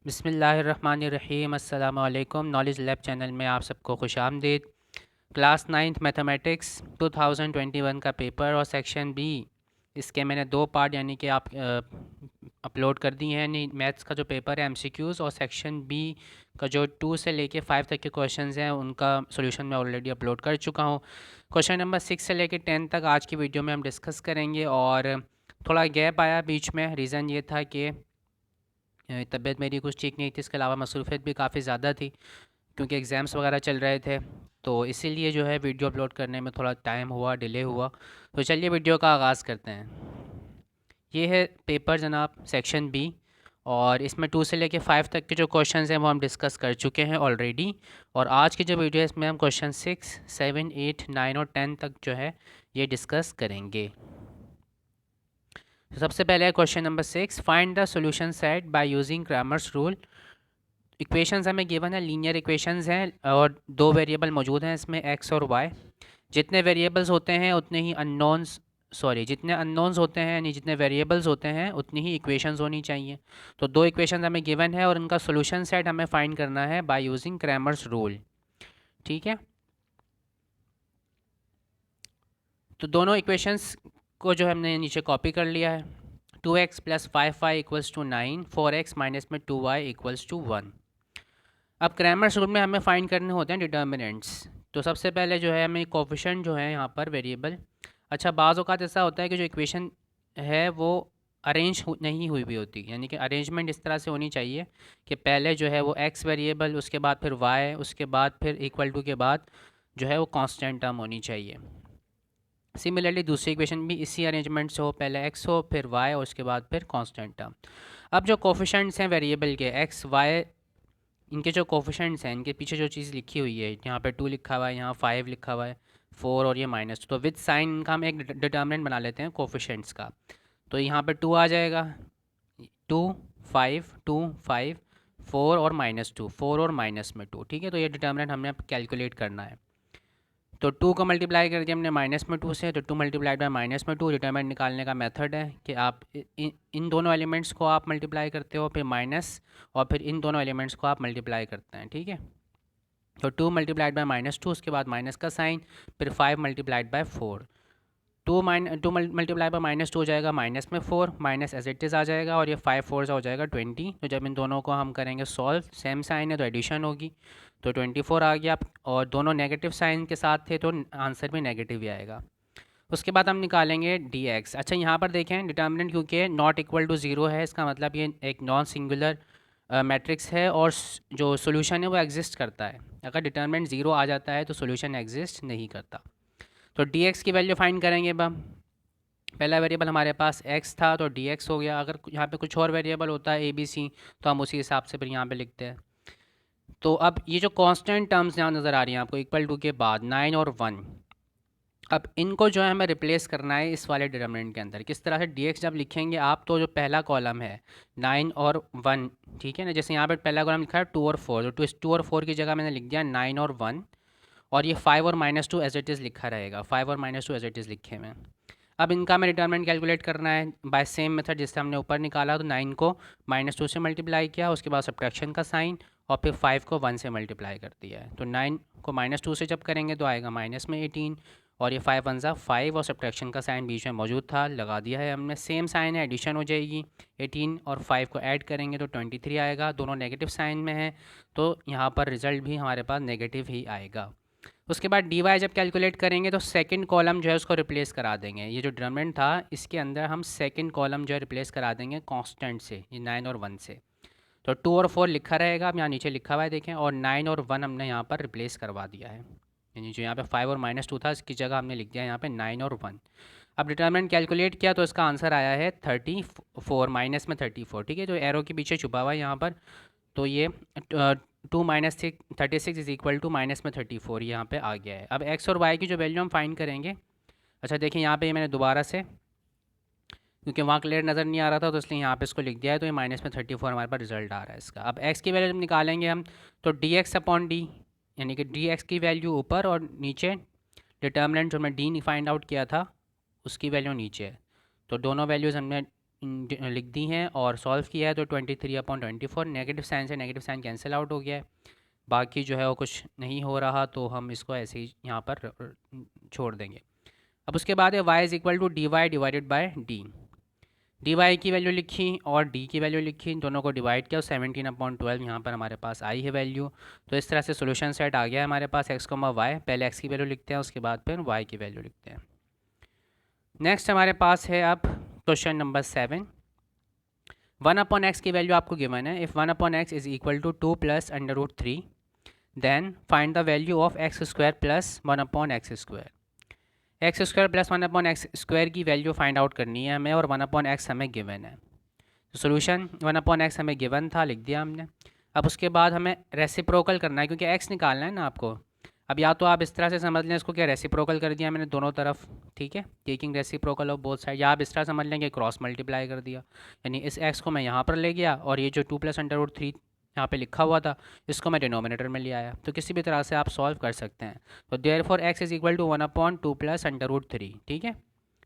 बिस्मिल्लाहिर्रहमानिर्रहीम अस्सलामु अलैकुम। नॉलेज लैब चैनल में आप सबको खुश आमदीद। क्लास नाइन्थ मैथमेटिक्स 2021 का पेपर और सेक्शन बी, इसके मैंने दो पार्ट यानी कि आप अपलोड कर दिए हैं। यानी मैथ्स का जो पेपर है एमसीक्यूज़, और सेक्शन बी का जो 2 से लेके 5 तक के क्वेश्चंस हैं उनका सॉल्यूशन मैं ऑलरेडी अपलोड कर चुका हूँ। क्वेश्चन नंबर 6 से लेके 10 तक आज की वीडियो में हम डिस्कस करेंगे। और थोड़ा गैप आया बीच में, रीज़न ये था कि तबीयत मेरी कुछ ठीक नहीं थी, इसके अलावा मसरूफियत भी काफ़ी ज़्यादा थी क्योंकि एग्ज़ाम्स वगैरह चल रहे थे। तो इसीलिए जो है वीडियो अपलोड करने में थोड़ा टाइम हुआ, डिले हुआ। तो चलिए वीडियो का आगाज़ करते हैं। ये है पेपर जनाब, सेक्शन बी, और इसमें 2 से लेके 5 तक के जो क्वेश्चंस हैं वो हम डिस्कस कर चुके हैं ऑलरेडी। और आज की जो वीडियो है इसमें हम क्वेश्चन 6, 7, 8, 9 और 10 तक जो है ये डिस्कस करेंगे। तो सबसे पहले question number 6, find the solution set by using Cramer's rule. Equations हमें गिवन है, लीनियर इक्वेशंस हैं और दो वेरिएबल मौजूद हैं इसमें, एक्स और वाई। जितने वेरिएबल्स होते हैं उतने ही अननोन्स, जितने अननोन्स होते हैं यानी जितने वेरिएबल्स होते हैं उतनी ही इक्वेशंस होनी चाहिए। तो दो इक्वेशंस हमें गिवन है और उनका सॉल्यूशन सेट हमें फाइंड करना है बाय यूजिंग क्रैमर्स रूल। ठीक है, तो दोनों इक्वेशंस को जो हमने नीचे कॉपी कर लिया है। 2x plus 5y equals to 9, 4x minus में 2y इक्वल्स टू 1। अब क्रैमर्स रूल में हमें फाइंड करने होते हैं डिटर्मिनेंट्स। तो सबसे पहले जो है हमें कोफिशिएंट जो है यहाँ पर वेरिएबल, अच्छा बाज़ औक़ात ऐसा होता है कि जो इक्वेशन है वो अरेंज नहीं हुई भी होती, यानी कि अरेंजमेंट इस तरह से होनी चाहिए कि पहले जो है वो एक्स वेरिएबल, उसके बाद फिर वाई, उसके बाद फिर इक्वल टू के बाद जो है वो कांस्टेंट टर्म होनी चाहिए। सिमिलरली दूसरी इक्वेशन भी इसी अरेंजमेंट से हो, पहले एक्स हो फिर वाई और उसके बाद फिर कांस्टेंट टर्म। अब जो कोफिशिएंट्स हैं वेरिएबल के एक्स वाई, इनके जो कोफिशेंट्स हैं इनके पीछे जो चीज़ लिखी हुई है, यहाँ पे 2 लिखा हुआ है, यहाँ 5 लिखा हुआ है, 4 और ये -2, तो विद साइन इनका हम एक डिटर्मिनेंट बना लेते हैं कोफिशेंट्स का। तो यहाँ पे 2 आ जाएगा, 2 5 2 5 4 और -2, 4 और माइनस में 2। ठीक है, तो ये डिटर्मिनेंट हमने कैलकुलेट करना है। तो 2 को मल्टीप्लाई कर दिया हमने -2 से, तो 2 मल्टीप्लाइड बाय -2 डिटरमिनेंट निकालने का मेथड है कि आप इन दोनों एलिमेंट्स को आप मल्टीप्लाई करते हो, फिर माइनस, और फिर इन दोनों एलिमेंट्स को आप मल्टीप्लाई करते हैं। ठीक है, तो 2 मल्टीप्लाइड बाय -2, उसके बाद माइनस का साइन, फिर 5 मल्टीप्लाइड बाय 4। 2 मल्टीप्लाई बाय -2 हो जाएगा माइनस में 4, माइनस एज इट इज़ आ जाएगा, और ये 5 4 हो जाएगा 20। तो जब इन दोनों को हम करेंगे सॉल्व, सेम साइन है तो एडिशन होगी, तो 24 आ गया। और दोनों नेगेटिव साइन के साथ थे तो आंसर भी नेगेटिव ही आएगा। उसके बाद हम निकालेंगे dx। अच्छा यहाँ पर देखें डिटर्मिनेंट क्योंकि नॉट इक्वल टू ज़ीरो है, इसका मतलब ये एक नॉन सिंगुलर मैट्रिक्स है और जो सोल्यूशन है वो एग्जिस्ट करता है। अगर डिटर्मिनेंट ज़ीरो आ जाता है तो सोल्यूशन एग्जिस्ट नहीं करता। तो dx की वैल्यू फाइंड करेंगे। अब पहला वेरिएबल हमारे पास x था तो dx हो गया। अगर यहाँ पे कुछ और वेरिएबल होता है ABC, तो हम उसी हिसाब से फिर यहाँ पे लिखते हैं। तो अब ये जो कांस्टेंट टर्म्स यहाँ नज़र आ रही हैं आपको इक्वल टू के बाद 9 और 1, अब इनको जो है हमें रिप्लेस करना है इस वाले डिटर्मिनेंट के अंदर। किस तरह से, dx जब लिखेंगे आप तो जो पहला कॉलम है 9 और 1, ठीक है ना, जैसे यहाँ पे पहला कॉलम लिखा है 2 और 4, तो 2 और 4 की जगह मैंने लिख दिया 9 और 1, और ये 5 और -2 एज इट इज़ लिखा रहेगा, 5 और -2 एज इट इज़ लिखे हुए। अब इनका हमें डिटर्मिनेंट कैलकुलेट करना है बाय सेम मेथड जिससे हमने ऊपर निकाला। तो 9 को -2 से मल्टीप्लाई किया, उसके बाद सब्ट्रैक्शन का साइन, और फिर 5 को 1 से मल्टीप्लाई कर दिया है। तो 9 को -2 से जब करेंगे तो आएगा माइनस में 18, और ये 5 1 5, और सब्ट्रैक्शन का साइन बीच में मौजूद था, लगा दिया है हमने। सेम साइन है, एडिशन हो जाएगी, 18 और 5 को ऐड करेंगे तो 23 आएगा। दोनों नेगेटिव साइन में है तो यहाँ पर रिज़ल्ट भी हमारे पास नेगेटिव ही आएगा। उसके बाद dy जब कैलकुलेट करेंगे तो सेकंड कॉलम जो है उसको रिप्लेस करा देंगे। ये जो डिटरमिनेंट था इसके अंदर हम सेकंड कॉलम जो है रिप्लेस करा देंगे कांस्टेंट से, ये 9 और 1 से। तो 2 और 4 लिखा रहेगा, अब यहाँ नीचे लिखा हुआ है देखें, और 9 और 1 हमने यहाँ पर रिप्लेस करवा दिया है। यानी जो यहाँ पे 5 और -2 था इसकी जगह हमने लिख दिया यहाँ पे 9 और 1। अब डिटरमिनेंट कैलकुलेट किया तो इसका आंसर आया है 34, माइनस में 34। ठीक है, जो एरो के पीछे छुपा हुआ है यहाँ पर, तो ये 2 minus 36 is equal to minus में 34 यहाँ पे आ गया है। अब एक्स और वाई की जो वैल्यू हम फाइंड करेंगे, अच्छा देखिए यहाँ पे मैंने दोबारा से, क्योंकि वहाँ क्लियर नज़र नहीं आ रहा था तो इसलिए यहाँ पे इसको लिख दिया है, तो ये -34 हमारे पास रिजल्ट आ रहा है इसका। अब एक्स की वैल्यू जब निकालेंगे हम तो dx अपॉन डी, यानी कि dx की वैल्यू ऊपर और नीचे डिटर्मिनेंट जो मैं डी फाइंड आउट किया था उसकी वैल्यू नीचे है। तो दोनों वैल्यूज़ हमने लिख दी हैं और सॉल्व किया है तो 23/24, नेगेटिव साइन से नेगेटिव साइन कैंसिल आउट हो गया है, बाकी जो है वो कुछ नहीं हो रहा, तो हम इसको ऐसे ही यहाँ पर छोड़ देंगे। अब उसके बाद है y is equal to D Y divided by D. D Y की वैल्यू लिखी और डी की वैल्यू लिखी, दोनों को डिवाइड किया और 17/12 यहाँ पर हमारे पास आई है वैल्यू। तो इस तरह से सोल्यूशन सेट आ गया है हमारे पास x, y। पहले x की वैल्यू लिखते हैं, उसके बाद फिर y की वैल्यू लिखते हैं। नेक्स्ट हमारे पास है अब क्वेश्चन नंबर 7। 1/x की वैल्यू आपको गिवन है। If 1/x is equal to 2 plus √3 then find the value of x² plus 1/x²। x² plus 1/x² की वैल्यू फाइंड आउट करनी है हमें और 1/x हमें गिवन है। तो सोल्यूशन 1/x हमें गिवन था, लिख दिया हमने। अब उसके बाद हमें रेसिप्रोकल करना है, क्योंकि x निकालना है ना आपको। अब या तो आप इस तरह से समझ लें इसको, क्या रेसिप्रोकल कर दिया मैंने दोनों तरफ, ठीक है, taking reciprocal of both side, या आप इस तरह समझ लेंगे क्रॉस मल्टीप्लाई कर दिया, यानी इस x को मैं यहाँ पर ले गया और ये जो 2 प्लस √3 यहाँ पे लिखा हुआ था इसको मैं डिनोमिनेटर में ले आया। तो किसी भी तरह से आप सॉल्व कर सकते हैं। तो therefore x is equal to 1/2 plus √3, ठीक है।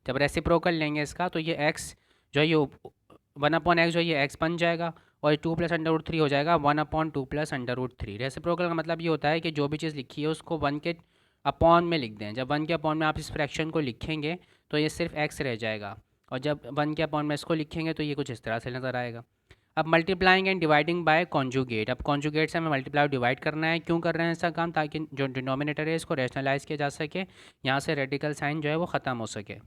जब रेसिप्रोकल लेंगे इसका तो ये x जो है ये 1/x जो है ये x बन जाएगा और 2 प्लस √3 हो जाएगा 1/2 प्लस √3। रेसिप्रोकल का मतलब ये होता है कि जो भी चीज़ लिखी है उसको 1 के अपॉन में लिख दें। जब 1 के अपॉन में आप इस फ्रैक्शन को लिखेंगे तो ये सिर्फ x रह जाएगा, और जब 1 के अपॉन में इसको लिखेंगे तो ये कुछ इस तरह से नज़र आएगा। अब multiplying and dividing by conjugate. अब कॉन्जुगेट से हमें मल्टीप्लाई डिवाइड करना है। क्यों कर रहे हैं ऐसा काम? ताकि जो डिनोमिनेटर है इसको रैशनलाइज किया जा सके, यहाँ से रेडिकल साइन जो है वो ख़त्म हो सके।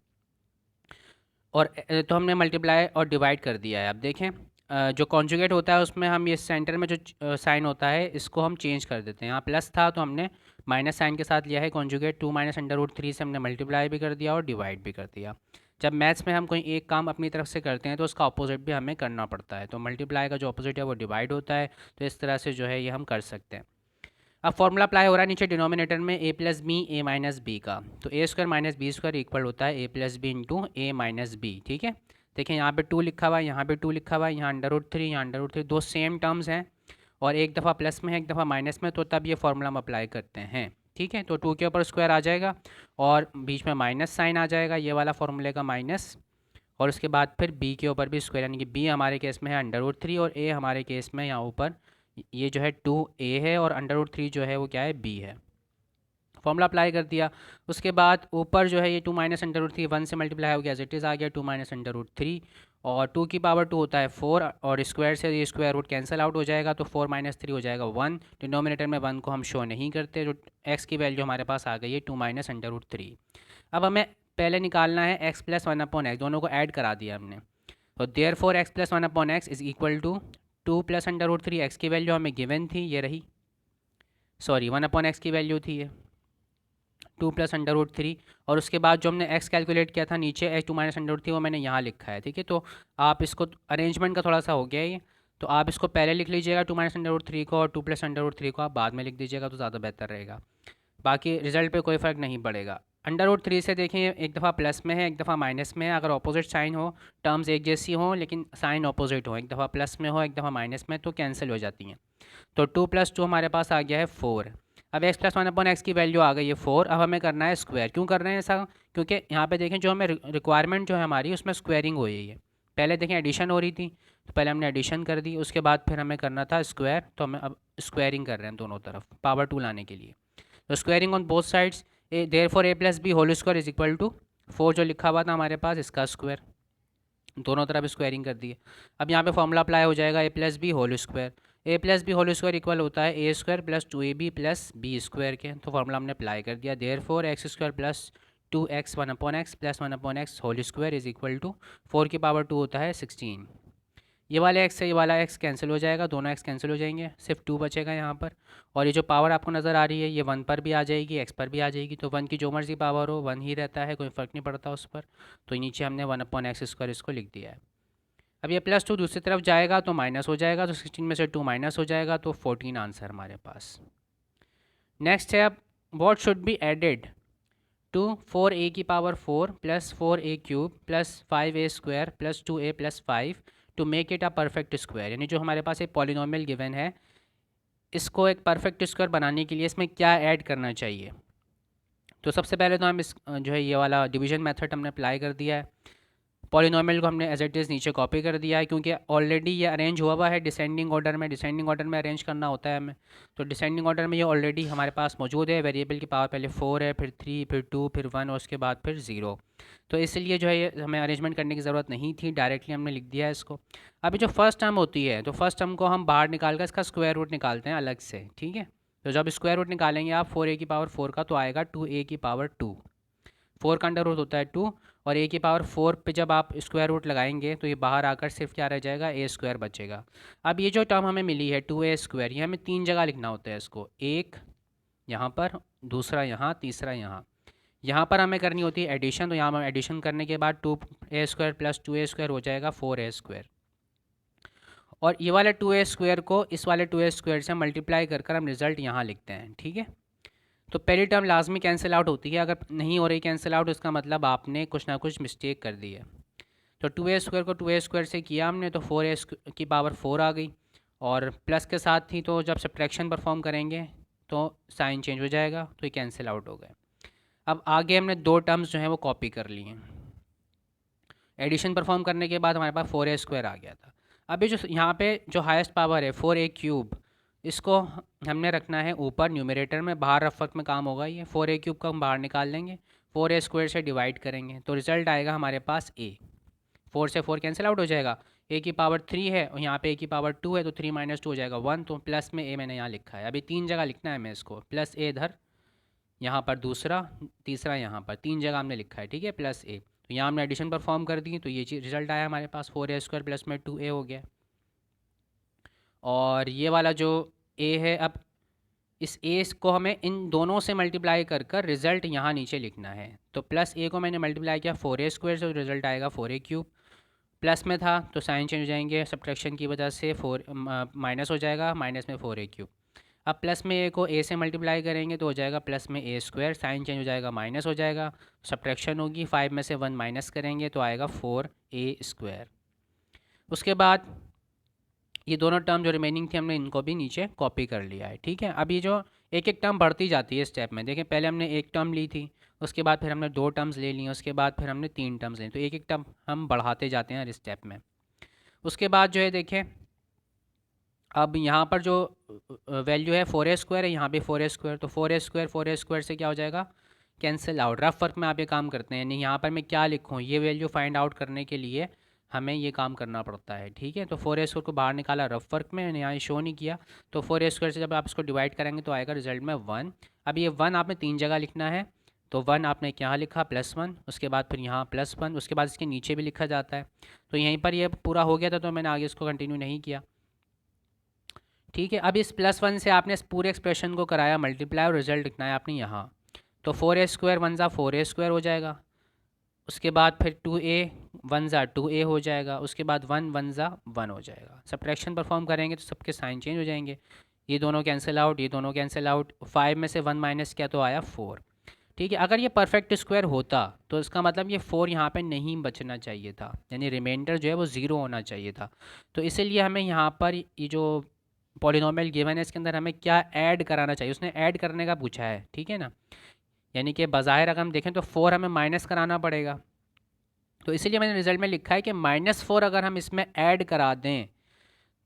और तो हमने मल्टीप्लाई और डिवाइड कर दिया है। अब देखें जो कॉन्जुगेट होता है उसमें हम ये सेंटर में जो साइन होता है इसको हम चेंज कर देते हैं। यहाँ प्लस था तो हमने माइनस साइन के साथ लिया है कॉन्जुगेट। 2 माइनस √3 से हमने मल्टीप्लाई भी कर दिया और डिवाइड भी कर दिया। जब मैथ्स में हम कोई एक काम अपनी तरफ से करते हैं तो उसका अपोजिट भी हमें करना पड़ता है। तो मल्टीप्लाई का जो अपोजिट है वो डिवाइड होता है। तो इस तरह से जो है ये हम कर सकते हैं। अब फॉर्मूला अप्लाई हो रहा है नीचे डिनोमिनेटर में a plus B A minus B का। तो a² माइनस बी² इक्वल होता है a plus B into A minus B, ठीक है। देखिए यहाँ पे 2 लिखा हुआ है, यहाँ पे 2 लिखा हुआ है, यहाँ √3, यहाँ √3, दो सेम टर्म्स हैं और एक दफ़ा प्लस में है एक दफ़ा माइनस में, तो तब ये फार्मूला हम अप्लाई करते हैं, ठीक है। तो 2 के ऊपर स्क्वायर आ जाएगा और बीच में माइनस साइन आ जाएगा, ये वाला फार्मूले का माइनस, और उसके बाद फिर b के ऊपर भी स्क्वायर, यानी कि b हमारे केस में है √3 और a हमारे केस में यहाँ ऊपर ये जो है 2a है और √3 जो है वो क्या है b है। फॉर्मूला अप्लाई कर दिया। उसके बाद ऊपर जो है ये 2 माइनस √3 1 से मल्टीप्लाई हो गया, एज इट इज़ आ गया 2 माइनस √3 और 2 की पावर 2 होता है 4 और स्क्वायर से ये स्क्वायर रूट कैंसिल आउट हो जाएगा, तो 4 माइनस 3 हो जाएगा 1। डिनोमिनेटर में 1 को हम शो नहीं करते। जो x की वैल्यू हमारे पास आ गई है 2 माइनस √3। अब हमें पहले निकालना है x प्लस 1/x, दोनों को ऐड करा दिया हमने। तो therefore x plus 1/x is equal to 2 plus √3। x की वैल्यू हमें गिवन थी, ये रही, सॉरी 1/x की वैल्यू थी ये 2 प्लस √3, और उसके बाद जो हमने x कैलकुलेट किया था नीचे h 2 माइनस √3 वो मैंने यहाँ लिखा है, ठीक है। तो आप इसको अरेंजमेंट का थोड़ा सा हो गया ये, तो आप इसको पहले लिख लीजिएगा 2 माइनस √3 को और 2 प्लस √3 को आप बाद में लिख दीजिएगा तो ज़्यादा बेहतर रहेगा। बाकी रिजल्ट पे कोई फ़र्क नहीं पड़ेगा। √3 से देखें एक दफ़ा प्लस में है एक दफ़ा माइनस में है। अगर ऑपोजिट साइन हो, टर्म्स एक जैसी हों लेकिन साइन ऑपोजिट हो, एक दफ़ा प्लस में हो एक दफ़ा माइनस में, तो कैंसिल हो जाती हैं। तो 2 + 2 हमारे पास आ गया है 4। अब x प्लस 1/x की वैल्यू आ गई है 4। अब हमें करना है स्क्वायर। क्यों कर रहे हैं ऐसा? क्योंकि यहाँ पे देखें जो हमें रिक्वायरमेंट जो है हमारी उसमें स्क्वायरिंग हो रही है। पहले देखें एडिशन हो रही थी तो पहले हमने एडिशन कर दी, उसके बाद फिर हमें करना था स्क्वायर, तो हमें अब स्क्वायरिंग कर रहे हैं दोनों तरफ पावर 2 लाने के लिए। तो squaring on both sides, therefore a plus B whole square is equal to 4 जो लिखा हुआ था हमारे पास इसका स्क्वायर, दोनों तरफ स्क्वायरिंग कर दिए। अब यहाँ पे फॉर्मूला अप्लाई हो जाएगा a plus B whole square. a plus B whole square equal होता है a² plus 2ab plus b² के। तो फॉर्मूला हमने अप्लाई कर दिया। Therefore x² plus 2x 1/x plus 1/x whole square is equal to 4 की पावर 2 होता है 16। ये वाले x से ये वाला x कैंसिल हो जाएगा, दोनों x कैंसिल हो जाएंगे, सिर्फ 2 बचेगा यहाँ पर। और ये जो पावर आपको नज़र आ रही है ये 1 पर भी आ जाएगी, x पर भी आ जाएगी। तो 1 की जो मर्जी पावर हो 1 ही रहता है, कोई फ़र्क नहीं पड़ता उस पर। तो नीचे हमने 1/x² इसको लिख दिया है। अब ये +2 दूसरी तरफ जाएगा तो माइनस हो जाएगा, तो 16 में से 2 माइनस हो जाएगा, तो 14 आंसर हमारे पास। नेक्स्ट है अब what should be added to 4a की power 4 plus 4a cube plus 5a² plus 2a plus 5 to make it a perfect square. यानी जो हमारे पास एक पॉलिनोमियल गिवन है इसको एक परफेक्ट स्क्वायर बनाने के लिए इसमें क्या ऐड करना चाहिए। तो सबसे पहले तो हम इस जो है ये वाला डिवीजन मेथड हमने अप्लाई कर दिया है। पॉलिनोमियल को हमने एज इट इज़ नीचे कॉपी कर दिया है, क्योंकि ऑलरेडी ये अरेंज हुआ है डिसेंडिंग ऑर्डर में। डिसेंडिंग ऑर्डर में अरेंज करना होता है हमें, तो डिसेंडिंग ऑर्डर में ये ऑलरेडी हमारे पास मौजूद है। वेरिएबल की पावर पहले 4 है, फिर 3, फिर 2, फिर 1 और उसके बाद फिर 0। तो इसलिए जो है ये हमें अरेंजमेंट करने की ज़रूरत नहीं थी, डायरेक्टली हमने लिख दिया है इसको। अभी जो फर्स्ट टर्म होती है, तो फर्स्ट टर्म को हम बाहर निकाल कर इसका स्क्वायर रूट निकालते हैं अलग से, ठीक है। तो जब स्क्वायर रूट निकालेंगे आप 4a की पावर 4 का, तो आएगा 2a की पावर 2। 4 का अंडर रूट होता है 2, और a की पावर 4 पे जब आप स्क्वायर रूट लगाएंगे तो ये बाहर आकर सिर्फ क्या रह जाएगा, a स्क्वायर बचेगा। अब ये जो टर्म हमें मिली है 2a स्क्वायर, ये हमें 3 जगह लिखना होता है इसको, एक यहाँ पर, दूसरा यहाँ, तीसरा यहाँ। यहाँ पर हमें करनी होती है एडिशन, तो यहाँ हम एडिशन करने के बाद 2a square plus 2a square हो जाएगा 4a स्क्वायर। और ये वाले 2a स्क्वायर को इस वाले 2a स्क्वायर से मल्टीप्लाई कर हम रिजल्ट यहाँ लिखते हैं, ठीक है। तो पहली टर्म लाजमी कैंसिल आउट होती है, अगर नहीं हो रही कैंसिल आउट इसका मतलब आपने कुछ ना कुछ मिस्टेक कर दी है। तो 2a स्क्वायर को 2a स्क्वायर से किया हमने, तो 4a की पावर 4 आ गई, और प्लस के साथ थी, तो जब सब्ट्रैक्शन परफॉर्म करेंगे तो साइन चेंज हो जाएगा, तो ये कैंसिल आउट हो गए। अब आगे हमने दो टर्म्स जो हैं वो कॉपी कर ली हैं। एडिशन परफॉर्म करने के बाद हमारे पास 4a स्क्वायर आ गया था। अभी जो यहाँ पे जो हाईएस्ट पावर है 4a क्यूब, इसको हमने रखना है ऊपर न्यूमरेटर में, बाहर रफ वर्क में काम होगा ये। 4a क्यूब का हम बाहर निकाल लेंगे, 4a स्क्वायर से डिवाइड करेंगे, तो रिजल्ट आएगा हमारे पास a। 4 से 4 कैंसिल आउट हो जाएगा, a की पावर 3 है और यहाँ पे a की पावर 2 है, तो 3 - 2 हो जाएगा 1, तो प्लस में a मैंने यहाँ लिखा है। अभी 3 जगह लिखना है हमें इसको, प्लस a इधर, यहाँ पर दूसरा, तीसरा यहाँ पर, 3 जगह हमने लिखा है, ठीक है, प्लस a। तो यहाँ हमने एडिशन परफॉर्म कर दी, तो ये चीज़ रिजल्ट आया हमारे पास 4a स्क्वायर प्लस में 2a हो गया। और ये वाला जो a है, अब इस a को हमें इन दोनों से मल्टीप्लाई कर रिज़ल्ट यहाँ नीचे लिखना है। तो प्लस a को मैंने मल्टीप्लाई किया 4a स्क्वायर से, रिज़ल्ट आएगा 4a क्यूब। प्लस में था तो साइन चेंज हो जाएंगे, सब्ट्रैक्शन की वजह से 4 माइनस हो जाएगा, माइनस में 4a क्यूब। अब प्लस में a को a से मल्टीप्लाई करेंगे तो हो जाएगा प्लस में a स्क्वायर, साइन चेंज हो जाएगा, माइनस हो जाएगा, सब्ट्रैक्शन होगी, 5 में से 1 माइनस करेंगे तो आएगा 4a स्क्वायर। उसके बाद ये दोनों टर्म जो रिमेनिंग थी हमने इनको भी नीचे कॉपी कर लिया है, ठीक है। अब ये जो एक एक टर्म बढ़ती जाती है स्टेप में, देखें पहले हमने एक टर्म ली थी, उसके बाद फिर हमने 2 टर्म्स ले ली, उसके बाद फिर हमने 3 टर्म्स ली, तो एक एक टर्म हम बढ़ाते जाते हैं हर स्टेप में। उसके बाद जो है देखें, अब यहाँ पर जो वैल्यू है 4a स्क्वायर है, यहाँ भी 4a स्क्वायर, तो 4a स्क्वायर से क्या हो जाएगा, कैंसिल आउट। रफ वर्क में आप ये काम करते हैं, नहीं यहाँ पर मैं क्या लिखूँ, ये वैल्यू फाइंड आउट करने के लिए हमें ये काम करना पड़ता है, ठीक है। तो 4a स्क्वायर को बाहर निकाला रफ वर्क में, मैंने यहाँ शो नहीं किया। तो 4a स्क्वायर से जब आप इसको डिवाइड करेंगे तो आएगा रिजल्ट में 1। अब ये 1 आपने 3 जगह लिखना है, तो 1 आपने यहाँ लिखा +1, उसके बाद फिर यहाँ +1, उसके बाद इसके नीचे भी लिखा जाता है। तो यहीं पर ये पूरा हो गया था, तो मैंने आगे इसको कंटिन्यू नहीं किया, ठीक है। अब इस +1 से आपने इस पूरे एक्सप्रेशन को कराया मल्टीप्लाई, और रिजल्ट लिखना है आपने यहाँ। तो 4a स्क्वायर 1 ज़ा 4a स्क्वायर हो जाएगा, उसके बाद फिर 2a 1 ज़ा 2a हो जाएगा, उसके बाद 1 1 ज़ा 1 हो जाएगा। सब्ट्रैक्शन परफॉर्म करेंगे तो सबके साइन चेंज हो जाएंगे, ये दोनों कैंसिल आउट, ये दोनों कैंसिल आउट, 5 में से 1 माइनस किया तो आया 4, ठीक है। अगर ये परफेक्ट स्क्वायर होता तो इसका मतलब ये 4 यहाँ पे नहीं बचना चाहिए था, यानी रिमाइंडर जो है वो 0 होना चाहिए था। तो इसीलिए हमें यहाँ पर ये जो पॉलिनोमियल गिवन है इसके अंदर हमें क्या ऐड कराना चाहिए, उसने ऐड करने का पूछा है, ठीक है ना। यानी कि बज़ाहिर अगर हम देखें तो 4 हमें माइनस कराना पड़ेगा, तो इसीलिए मैंने रिजल्ट में लिखा है कि -4 अगर हम इसमें ऐड करा दें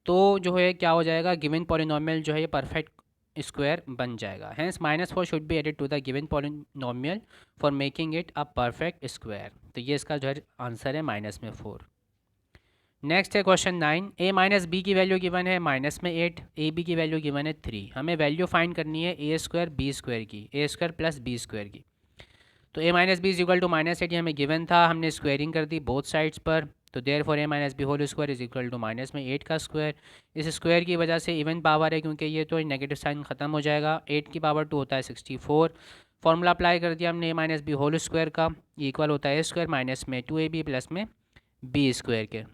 तो जो है क्या हो जाएगा, गिवन पॉलिनोमियल जो है ये परफेक्ट स्क्वायर बन जाएगा। Hence -4 should be added to the given polynomial for making it a perfect square. तो ये इसका जो है आंसर है -4। नेक्स्ट है क्वेश्चन 9, a माइनस बी की वैल्यू गिवन है -8, ए बी की वैल्यू गिवन है 3। हमें वैल्यू फाइंड करनी है a स्क्वायर b स्क्वायर की, a square plus b square की। तो a minus B is equal to -8 ये हमें गिवन था, हमने स्क्वायरिंग कर दी बोथ साइड्स पर, तो therefore a minus B whole square is equal to -8 का स्क्वायर। इस स्क्वायर की वजह से इवन पावर है, क्योंकि ये तो नेगेटिव साइन ख़त्म हो जाएगा, 8 की पावर 2 होता है 64। फॉर्मूला अप्लाई कर दिया हमने a minus B whole square का, इक्वल होता है a स्क्वायर माइनस में 2ab प्लस में b स्क्वायर के।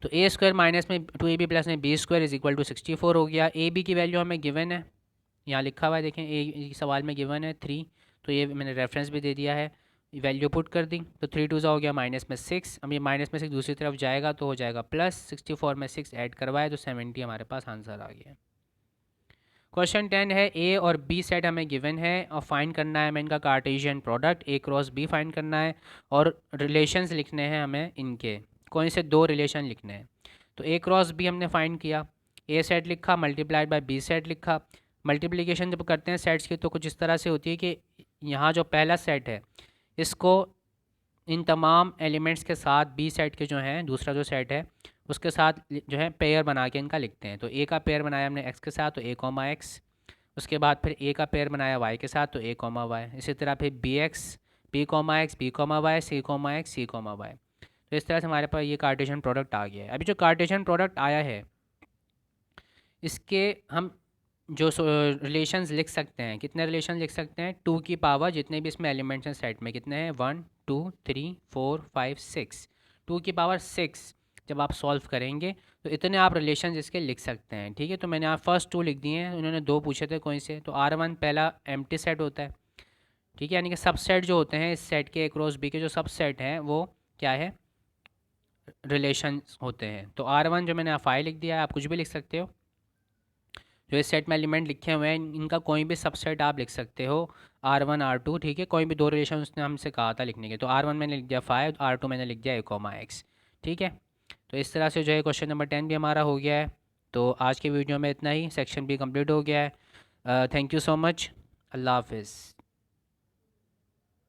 तो a स्क्वायर माइनस में 2ab प्लस में b square is equal to 64 हो गया। ए बी की वैल्यू हमें गिवन है, यहाँ लिखा हुआ है देखें, ए सवाल में गिवन है 3, तो ये मैंने रेफरेंस भी दे दिया है, वैल्यू पुट कर दी, तो 3 2 हो गया -6। अब ये -6 दूसरी तरफ जाएगा तो हो जाएगा +64 में 6 ऐड करवाए तो 70 हमारे पास आंसर आ गया। क्वेश्चन 10 है ए और बी सेट हमें गिवन है और फाइंड करना है हमें इनका Cartesian product A cross B find करना है और रिलेशंस लिखने हैं हमें इनके, कौन से दो रिलेशन लिखने हैं। तो ए क्रॉस बी हमने फाइंड किया, ए सेट लिखा मल्टीप्लाइड बाय बी सेट लिखा। मल्टीप्लिकेशन जब करते हैं सेट्स की तो कुछ इस तरह से होती है कि यहाँ जो पहला सेट है इसको इन तमाम एलिमेंट्स के साथ बी सेट के जो हैं दूसरा जो सेट है उसके साथ जो है पेयर बना के इनका लिखते हैं। तो ए का पेयर बनाया हमने एक्स के साथ तो ए कॉमा एक्स, उसके बाद फिर ए का पेयर बनाया वाई के साथ तो ए कॉमा वाई, इसी तरह फिर B X B comma X B comma Y C comma X C comma Y. तो इस तरह से हमारे पास ये कार्टेशियन प्रोडक्ट आ गया है। अभी जो कार्टेशियन प्रोडक्ट आया है इसके हम जो रिलेशंस लिख सकते हैं, कितने रिलेशन लिख सकते हैं, 2 की पावर जितने भी इसमें एलिमेंट्स हैं सेट में कितने हैं 1 2 3 4 5 6, 2 की पावर 6 जब आप सॉल्व करेंगे तो इतने आप रिलेशन इसके लिख सकते हैं। ठीक है, तो मैंने आप फर्स्ट 2 लिख दिए हैं, उन्होंने 2 पूछे थे कौन से, तो R1 पहला एम्प्टी सेट होता है। ठीक है, यानी कि सब सेट जो होते हैं इस सेट के अक्रॉस बी के जो सब सेट हैं वो क्या है, रिलेशन होते हैं। तो R1 जो मैंने फाइव लिख दिया है, आप कुछ भी लिख सकते हो, जो इस सेट में एलिमेंट लिखे हुए हैं इनका कोई भी सबसेट आप लिख सकते हो R1 R2। ठीक है, कोई भी दो रिलेशन उसने हमसे कहा था लिखने के, तो R1 मैंने लिख दिया 5, R2 मैंने लिख दिया ए कॉमा एक्स। ठीक है, तो इस तरह से जो है क्वेश्चन नंबर 10 भी हमारा हो गया है। तो आज के वीडियो में इतना ही, सेक्शन भी कंप्लीट हो गया है। थैंक यू सो मच, अल्लाह हाफिज़।